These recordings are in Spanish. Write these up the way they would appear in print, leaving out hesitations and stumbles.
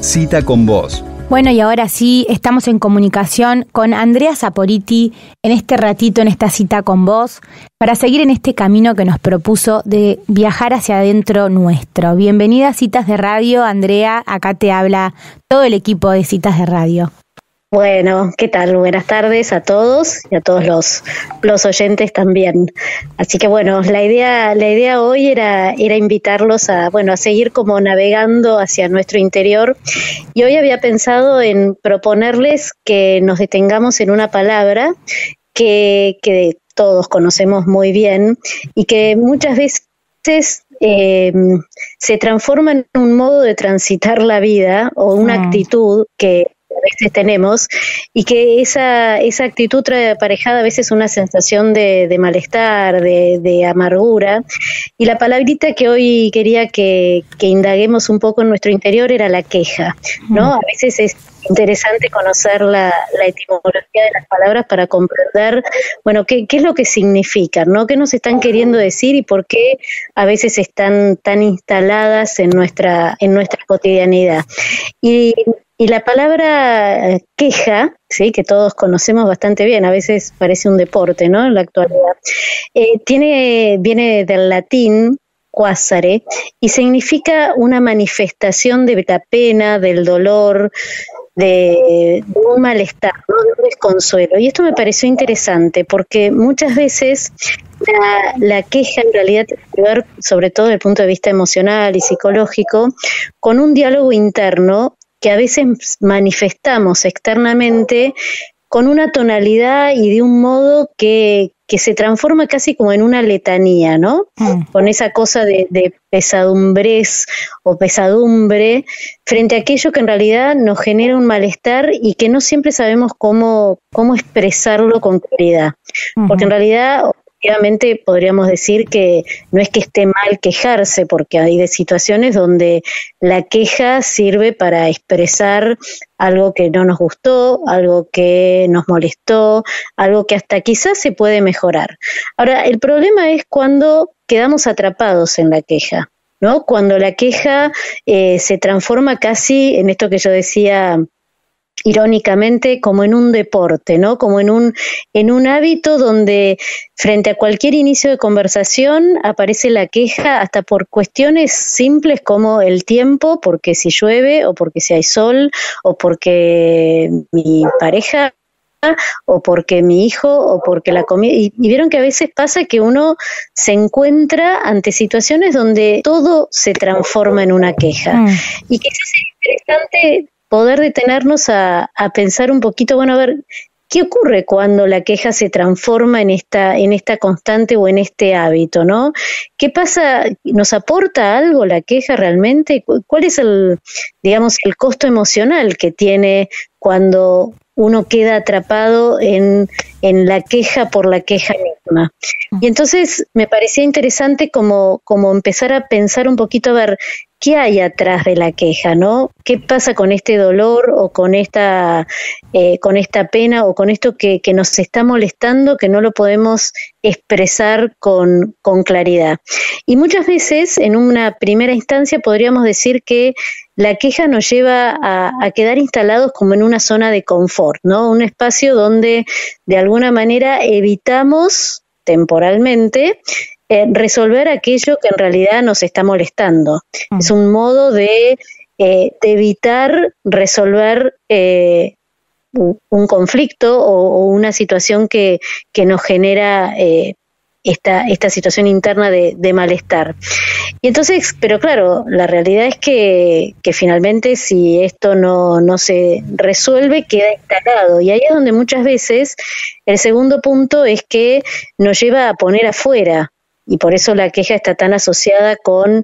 Cita con Vos. Bueno, y ahora sí, estamos en comunicación con Andrea Saporiti en este ratito, en esta cita con vos, para seguir en este camino que nos propuso de viajar hacia adentro nuestro. Bienvenida a Citas de Radio, Andrea, acá te habla todo el equipo de Citas de Radio. Bueno, ¿qué tal? Buenas tardes a todos y a todos los oyentes también. Así que bueno, la idea hoy era invitarlos a seguir como navegando hacia nuestro interior. Y hoy había pensado en proponerles que nos detengamos en una palabra que todos conocemos muy bien y que muchas veces se transforma en un modo de transitar la vida o una actitud que a veces tenemos, y que esa actitud trae aparejada a veces una sensación de malestar, de amargura. Y la palabrita que hoy quería que indaguemos un poco en nuestro interior era la queja, ¿no? A veces es interesante conocer la etimología de las palabras para comprender, bueno, qué es lo que significan, ¿no? ¿Qué nos están queriendo decir y por qué a veces están tan instaladas en nuestra cotidianidad? Y la palabra queja, sí, que todos conocemos bastante bien, a veces parece un deporte, ¿no? En la actualidad, viene del latín quassare y significa una manifestación de la pena, del dolor, de un malestar, ¿no? De un desconsuelo. Y esto me pareció interesante porque muchas veces la queja en realidad tiene que ver, sobre todo desde el punto de vista emocional y psicológico, con un diálogo interno que a veces manifestamos externamente con una tonalidad y de un modo que se transforma casi como en una letanía, ¿no? Con esa cosa de pesadumbres o pesadumbre frente a aquello que en realidad nos genera un malestar y que no siempre sabemos cómo expresarlo con claridad. Porque en realidad, obviamente, podríamos decir que no es que esté mal quejarse, porque hay de situaciones donde la queja sirve para expresar algo que no nos gustó, algo que nos molestó, algo que hasta quizás se puede mejorar. Ahora, el problema es cuando quedamos atrapados en la queja, ¿no? Cuando la queja se transforma casi en esto que yo decía irónicamente, como en un deporte, ¿no? Como en un hábito donde frente a cualquier inicio de conversación aparece la queja hasta por cuestiones simples como el tiempo, porque si llueve o porque si hay sol o porque mi pareja o porque mi hijo o porque la comida, y vieron que a veces pasa que uno se encuentra ante situaciones donde todo se transforma en una queja y quizás es interesante poder detenernos a pensar un poquito, bueno, a ver, ¿qué ocurre cuando la queja se transforma en esta constante o en este hábito, ¿no? ¿Qué pasa? ¿Nos aporta algo la queja realmente? ¿Cuál es el costo emocional que tiene cuando uno queda atrapado en la queja por la queja misma? Y entonces me parecía interesante como empezar a pensar un poquito, a ver, ¿qué hay atrás de la queja, no? ¿Qué pasa con este dolor o con esta pena o con esto que nos está molestando, que no lo podemos expresar con claridad? Y muchas veces, en una primera instancia, podríamos decir que la queja nos lleva a quedar instalados como en una zona de confort, ¿no? Un espacio donde de alguna manera evitamos temporalmente resolver aquello que en realidad nos está molestando. Es un modo de evitar resolver un conflicto o una situación que nos genera esta situación interna de malestar. Y entonces, pero claro, la realidad es que finalmente si esto no se resuelve, queda instalado. Y ahí es donde muchas veces el segundo punto es que nos lleva a poner afuera. Y por eso la queja está tan asociada con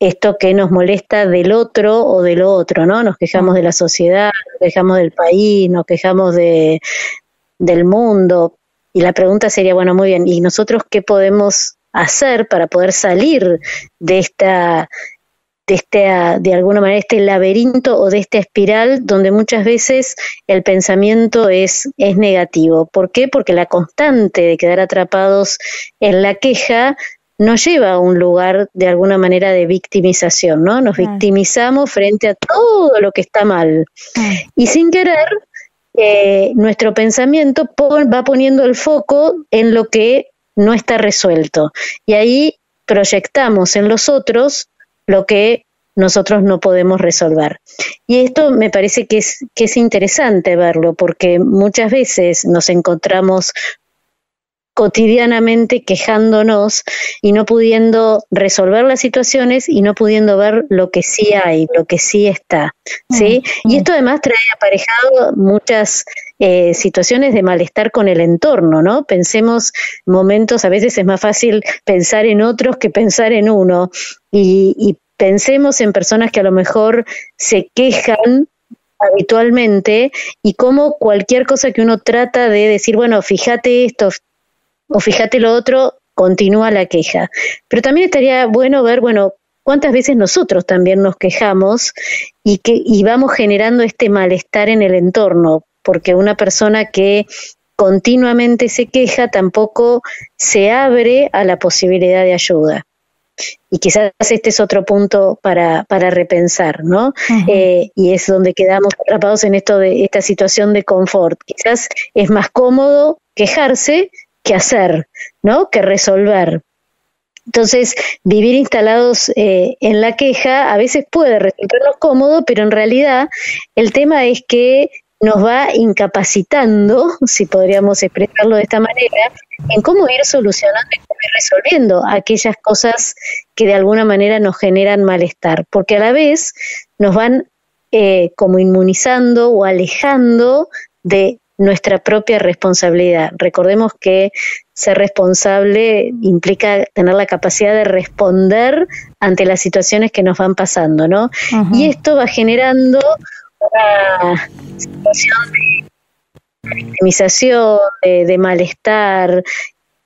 esto que nos molesta del otro o de lo otro, ¿no? Nos quejamos de la sociedad, nos quejamos del país, nos quejamos del mundo. Y la pregunta sería, bueno, muy bien, ¿y nosotros qué podemos hacer para poder salir de de alguna manera, este laberinto o de esta espiral donde muchas veces el pensamiento es negativo? ¿Por qué? Porque la constante de quedar atrapados en la queja nos lleva a un lugar de alguna manera de victimización, ¿no? Nos victimizamos frente a todo lo que está mal. Y sin querer, nuestro pensamiento va poniendo el foco en lo que no está resuelto. Y ahí proyectamos en los otros lo que nosotros no podemos resolver. Y esto me parece que es interesante verlo, porque muchas veces nos encontramos cotidianamente quejándonos y no pudiendo resolver las situaciones y no pudiendo ver lo que sí hay, lo que sí está, ¿sí? Y esto además trae aparejado muchas situaciones de malestar con el entorno, ¿no? Pensemos momentos, a veces es más fácil pensar en otros que pensar en uno, y pensemos en personas que a lo mejor se quejan habitualmente y como cualquier cosa que uno trata de decir, bueno, fíjate esto, o fíjate lo otro, continúa la queja. Pero también estaría bueno ver, bueno, cuántas veces nosotros también nos quejamos y vamos generando este malestar en el entorno, porque una persona que continuamente se queja tampoco se abre a la posibilidad de ayuda. Y quizás este es otro punto para repensar, ¿no? Y es donde quedamos atrapados en esta situación de confort. Quizás es más cómodo quejarse que hacer, ¿no? Que resolver. Entonces, vivir instalados en la queja a veces puede resultarnos cómodo, pero en realidad el tema es que nos va incapacitando, si podríamos expresarlo de esta manera, en cómo ir solucionando y cómo ir resolviendo aquellas cosas que de alguna manera nos generan malestar, porque a la vez nos van como inmunizando o alejando de nuestra propia responsabilidad. Recordemos que ser responsable implica tener la capacidad de responder ante las situaciones que nos van pasando, ¿no? Y esto va generando una situación de victimización, de malestar,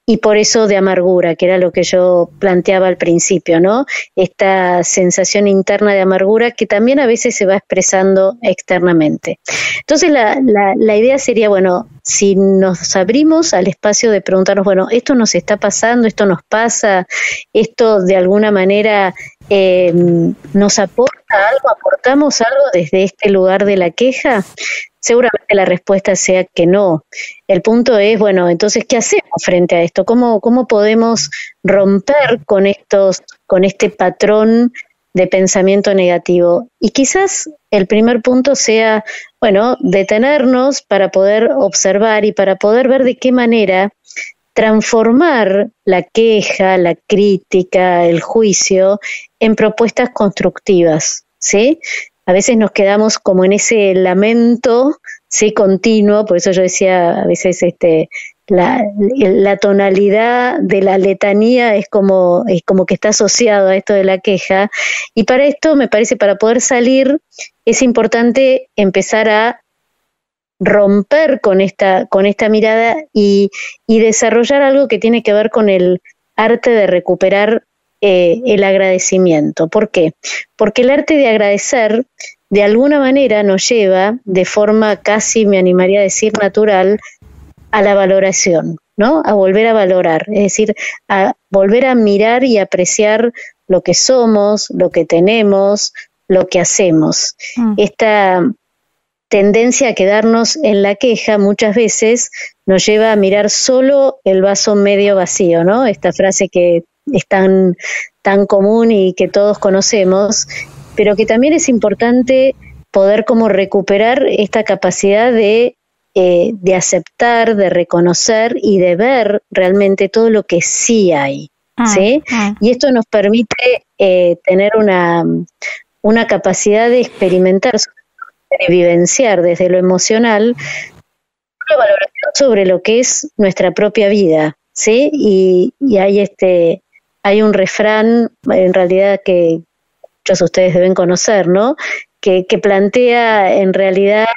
y por eso de amargura, que era lo que yo planteaba al principio, ¿no? Esta sensación interna de amargura que también a veces se va expresando externamente. Entonces la idea sería, bueno, si nos abrimos al espacio de preguntarnos, bueno, esto nos está pasando, esto nos pasa, esto de alguna manera nos aporta algo, aportamos algo desde este lugar de la queja, seguramente la respuesta sea que no. El punto es, bueno, entonces, ¿qué hacemos frente a esto? ¿Cómo podemos romper con este patrón de pensamiento negativo? Y quizás el primer punto sea, bueno, detenernos para poder observar y para poder ver de qué manera transformar la queja, la crítica, el juicio en propuestas constructivas, ¿sí? A veces nos quedamos como en ese lamento, sí, continuo, por eso yo decía, a veces la tonalidad de la letanía es como que está asociado a esto de la queja, y para esto, me parece, para poder salir, es importante empezar a romper con esta mirada y desarrollar algo que tiene que ver con el arte de recuperar el agradecimiento. ¿Por qué? Porque el arte de agradecer de alguna manera nos lleva de forma casi, me animaría a decir, natural, a la valoración, ¿no? A volver a valorar, es decir, a volver a mirar y apreciar lo que somos, lo que tenemos, lo que hacemos. Esta tendencia a quedarnos en la queja muchas veces nos lleva a mirar solo el vaso medio vacío, ¿no? Esta frase que es tan común y que todos conocemos, pero que también es importante poder como recuperar esta capacidad de aceptar, de reconocer y de ver realmente todo lo que sí hay, ¿sí? Y esto nos permite tener una capacidad de experimentar, de vivenciar desde lo emocional una valoración sobre lo que es nuestra propia vida, ¿sí? Y hay un refrán, en realidad, que muchos de ustedes deben conocer, ¿no? Que plantea en realidad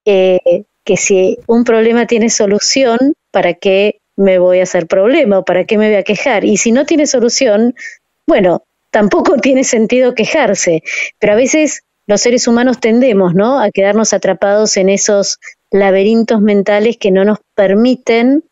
que si un problema tiene solución, ¿para qué me voy a hacer problema o para qué me voy a quejar? Y si no tiene solución, bueno, tampoco tiene sentido quejarse. Pero a veces los seres humanos tendemos, ¿no?, a quedarnos atrapados en esos laberintos mentales que no nos permiten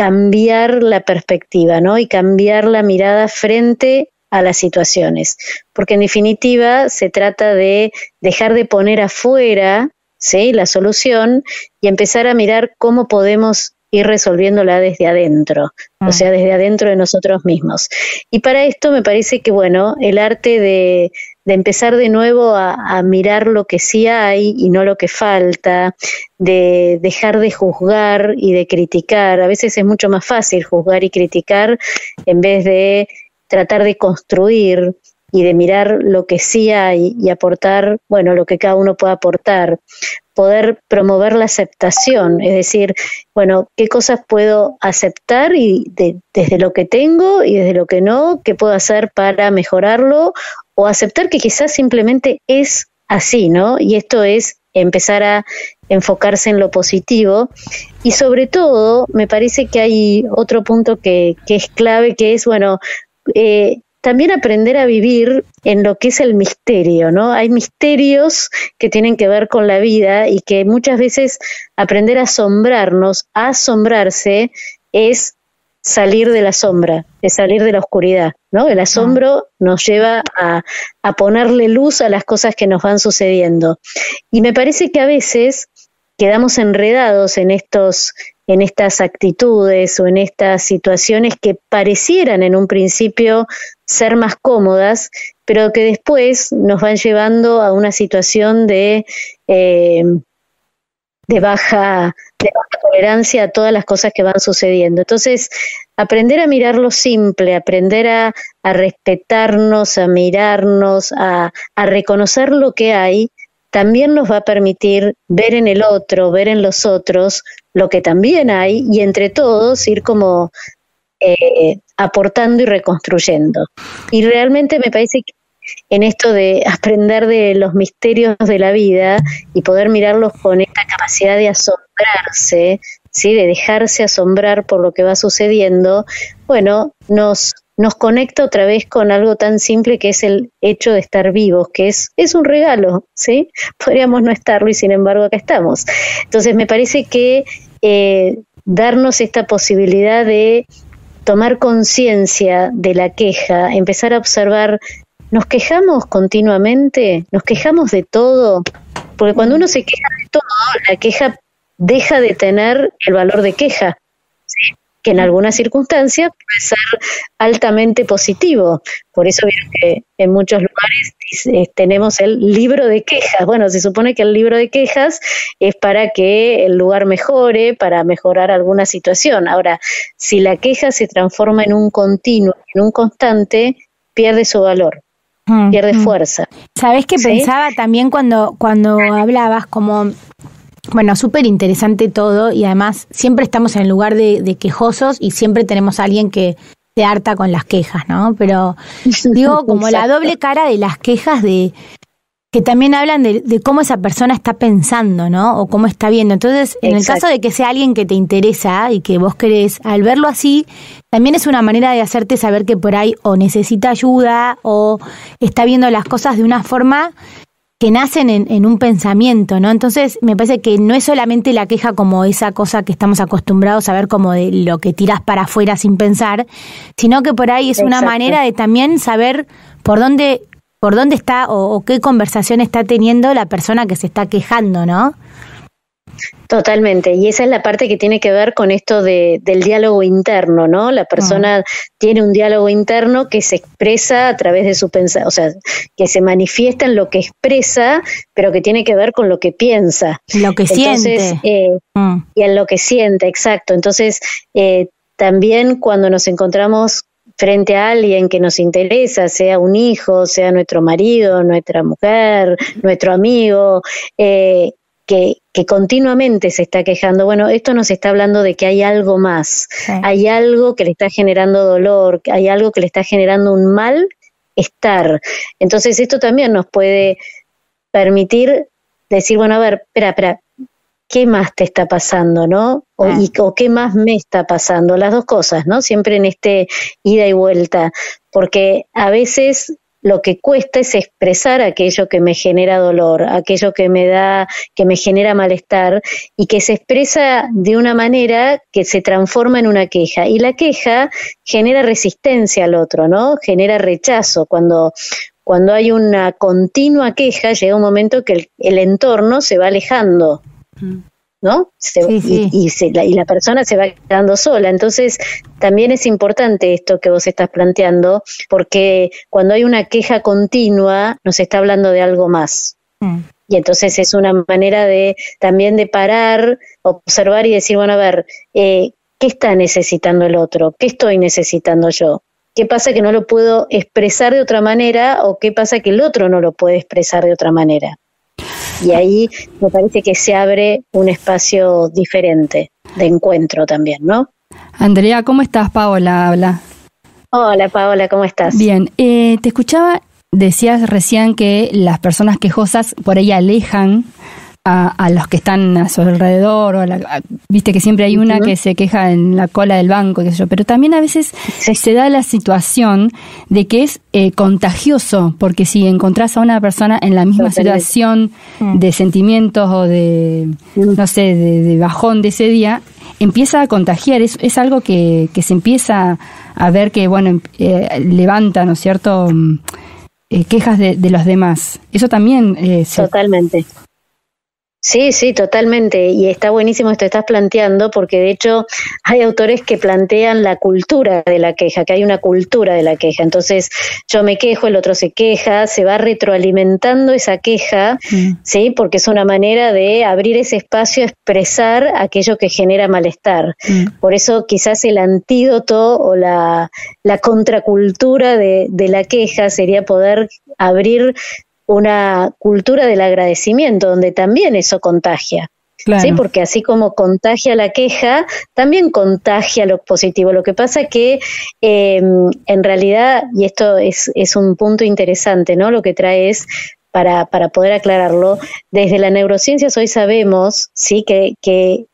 cambiar la perspectiva, ¿no? Y cambiar la mirada frente a las situaciones, porque en definitiva se trata de dejar de poner afuera, ¿sí?, la solución y empezar a mirar cómo podemos ir resolviéndola desde adentro, o sea, desde adentro de nosotros mismos. Y para esto me parece que, bueno, el arte de empezar de nuevo a mirar lo que sí hay y no lo que falta, de dejar de juzgar y de criticar. A veces es mucho más fácil juzgar y criticar en vez de tratar de construir y de mirar lo que sí hay y aportar, bueno, lo que cada uno pueda aportar, poder promover la aceptación, es decir, bueno, qué cosas puedo aceptar y desde lo que tengo y desde lo que no, qué puedo hacer para mejorarlo, o aceptar que quizás simplemente es así, ¿no? Y esto es empezar a enfocarse en lo positivo. Y sobre todo, me parece que hay otro punto que es clave, que es, bueno, también aprender a vivir en lo que es el misterio, ¿no? Hay misterios que tienen que ver con la vida y que muchas veces aprender a asombrarnos, a asombrarse, es salir de la sombra, es salir de la oscuridad, ¿no? El asombro nos lleva a ponerle luz a las cosas que nos van sucediendo. Y me parece que a veces quedamos enredados en estas actitudes o en estas situaciones que parecieran en un principio ser más cómodas, pero que después nos van llevando a una situación de baja tolerancia a todas las cosas que van sucediendo. Entonces, aprender a mirar lo simple, aprender a respetarnos, a mirarnos, a reconocer lo que hay, también nos va a permitir ver en el otro, ver en los otros lo que también hay, y entre todos ir como aportando y reconstruyendo. Y realmente me parece que en esto de aprender de los misterios de la vida y poder mirarlos con esta capacidad de asombrarse, ¿sí?, de dejarse asombrar por lo que va sucediendo, bueno, nos conecta otra vez con algo tan simple que es el hecho de estar vivos, que es un regalo, ¿sí? Podríamos no estarlo y sin embargo acá estamos. Entonces me parece que darnos esta posibilidad de tomar conciencia de la queja, empezar a observar, ¿nos quejamos continuamente? ¿Nos quejamos de todo? Porque cuando uno se queja de todo, la queja deja de tener el valor de queja, ¿sí?, que en algunas circunstancias puede ser altamente positivo. Por eso vieron que en muchos lugares tenemos el libro de quejas. Bueno, se supone que el libro de quejas es para que el lugar mejore, para mejorar alguna situación. Ahora, si la queja se transforma en un continuo, en un constante, pierde su valor, pierde fuerza. ¿Sabés qué? ¿Sí? Pensaba también cuando hablabas como... Bueno, súper interesante todo, y además siempre estamos en el lugar de quejosos y siempre tenemos a alguien que se harta con las quejas, ¿no? Pero digo, como la doble cara de las quejas que también hablan de cómo esa persona está pensando, ¿no? O cómo está viendo. Entonces, en el caso de que sea alguien que te interesa y que vos querés, al verlo así, también es una manera de hacerte saber que por ahí o necesita ayuda o está viendo las cosas de una forma que nacen en un pensamiento, ¿no? Entonces, me parece que no es solamente la queja como esa cosa que estamos acostumbrados a ver como de lo que tirás para afuera sin pensar, sino que por ahí es una manera de también saber por dónde está o qué conversación está teniendo la persona que se está quejando, ¿no? Totalmente, y esa es la parte que tiene que ver con esto del diálogo interno, ¿no? La persona tiene un diálogo interno que se expresa a través de su pensamiento, o sea, que se manifiesta en lo que expresa, pero que tiene que ver con lo que piensa. Lo que siente. Y en lo que siente, exacto. Entonces, también cuando nos encontramos frente a alguien que nos interesa, sea un hijo, sea nuestro marido, nuestra mujer, nuestro amigo, que continuamente se está quejando, bueno, esto nos está hablando de que hay algo más, hay algo que le está generando dolor, hay algo que le está generando un malestar. Entonces esto también nos puede permitir decir, bueno, a ver, espera, ¿qué más te está pasando, no? O qué más me está pasando, las dos cosas, ¿no? Siempre en este ida y vuelta, porque a veces lo que cuesta es expresar aquello que me genera dolor, aquello que me genera malestar, y que se expresa de una manera que se transforma en una queja. Y la queja genera resistencia al otro, ¿no? Genera rechazo. Cuando hay una continua queja, llega un momento que el entorno se va alejando, ¿no? Y la persona se va quedando sola. Entonces, también es importante esto que vos estás planteando, porque cuando hay una queja continua, nos está hablando de algo más. Y entonces es una manera también de parar, observar y decir, bueno, a ver, ¿qué está necesitando el otro? ¿Qué estoy necesitando yo? ¿Qué pasa que no lo puedo expresar de otra manera, o qué pasa que el otro no lo puede expresar de otra manera? Y ahí me parece que se abre un espacio diferente de encuentro también, ¿no? Andrea, ¿cómo estás? Paola habla. Hola, Paola, ¿cómo estás? Bien, te escuchaba, decías recién que las personas quejosas por ahí alejan a los que están a su alrededor, viste que siempre hay una que se queja en la cola del banco, qué sé yo, pero también a veces se da la situación de que es contagioso, porque si encontrás a una persona en la misma situación de sentimientos o de, no sé, de bajón de ese día, empieza a contagiar, es algo que se empieza a ver que, bueno, levanta, ¿no es cierto?, quejas de los demás. Eso también... Totalmente. Sí, totalmente, y está buenísimo esto que estás planteando, porque de hecho hay autores que plantean la cultura de la queja, que hay una cultura de la queja. Entonces yo me quejo, el otro se queja, se va retroalimentando esa queja, ¿sí? Porque es una manera de abrir ese espacio a expresar aquello que genera malestar. Por eso quizás el antídoto o la contracultura de la queja sería poder abrir una cultura del agradecimiento, donde también eso contagia. Claro. ¿Sí? Porque así como contagia la queja, también contagia lo positivo. Lo que pasa que en realidad, y esto es un punto interesante, ¿no? Lo que trae es, para poder aclararlo, desde las neurociencias hoy sabemos, ¿sí?, que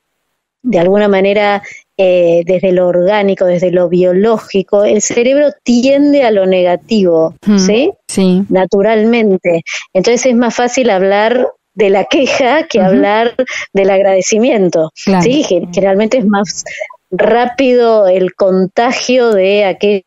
de alguna manera, desde lo orgánico, desde lo biológico, el cerebro tiende a lo negativo, ¿sí? Sí. Naturalmente. Entonces es más fácil hablar de la queja que hablar del agradecimiento. Claro. ¿Sí? Generalmente es más rápido el contagio de aquello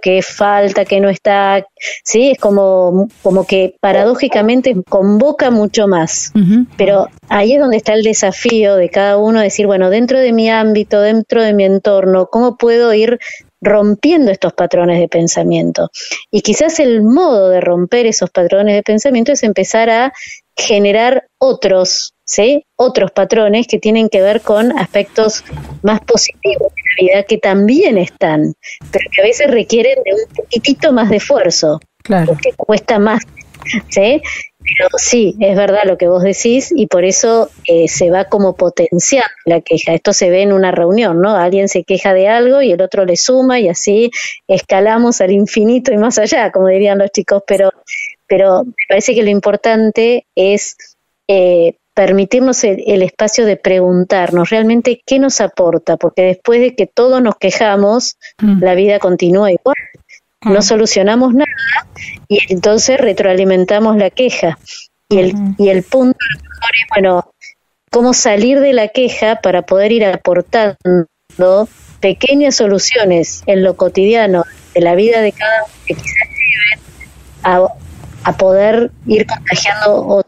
que falta, que no está, sí, es como que paradójicamente convoca mucho más. Pero ahí es donde está el desafío de cada uno, decir, bueno, dentro de mi ámbito, dentro de mi entorno, ¿cómo puedo ir rompiendo estos patrones de pensamiento? Y quizás el modo de romper esos patrones de pensamiento es empezar a generar otros, ¿sí?, otros patrones que tienen que ver con aspectos más positivos de la vida, que también están, pero que a veces requieren de un poquitito más de esfuerzo, claro, porque cuesta más, ¿sí? Pero sí, es verdad lo que vos decís, y por eso se va como potenciando la queja. Esto se ve en una reunión, ¿no? Alguien se queja de algo y el otro le suma, y así escalamos al infinito y más allá, como dirían los chicos, pero me parece que lo importante es permitirnos el espacio de preguntarnos realmente qué nos aporta, porque después de que todos nos quejamos, la vida continúa igual. No solucionamos nada y entonces retroalimentamos la queja. Y el punto es, bueno, cómo salir de la queja para poder ir aportando pequeñas soluciones en lo cotidiano de la vida de cada uno, que quizás lleven a poder ir contagiando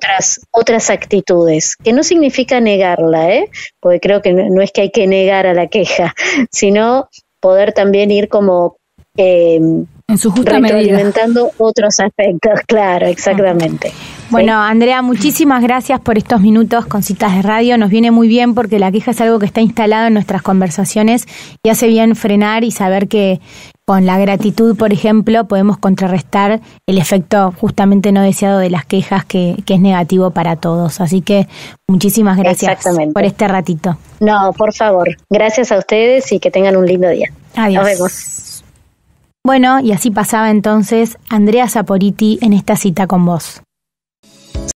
otras actitudes, que no significa negarla, porque creo que no es que hay que negar a la queja, sino poder también ir como en su justa retroalimentando medida otros aspectos, claro, exactamente. Bueno, Andrea, muchísimas gracias por estos minutos con Citas de Radio. Nos viene muy bien porque la queja es algo que está instalado en nuestras conversaciones y hace bien frenar y saber que con la gratitud, por ejemplo, podemos contrarrestar el efecto justamente no deseado de las quejas, que es negativo para todos. Así que muchísimas gracias por este ratito. No, por favor. Gracias a ustedes y que tengan un lindo día. Adiós. Nos vemos. Bueno, y así pasaba entonces Andrea Saporiti en esta Cita con Vos.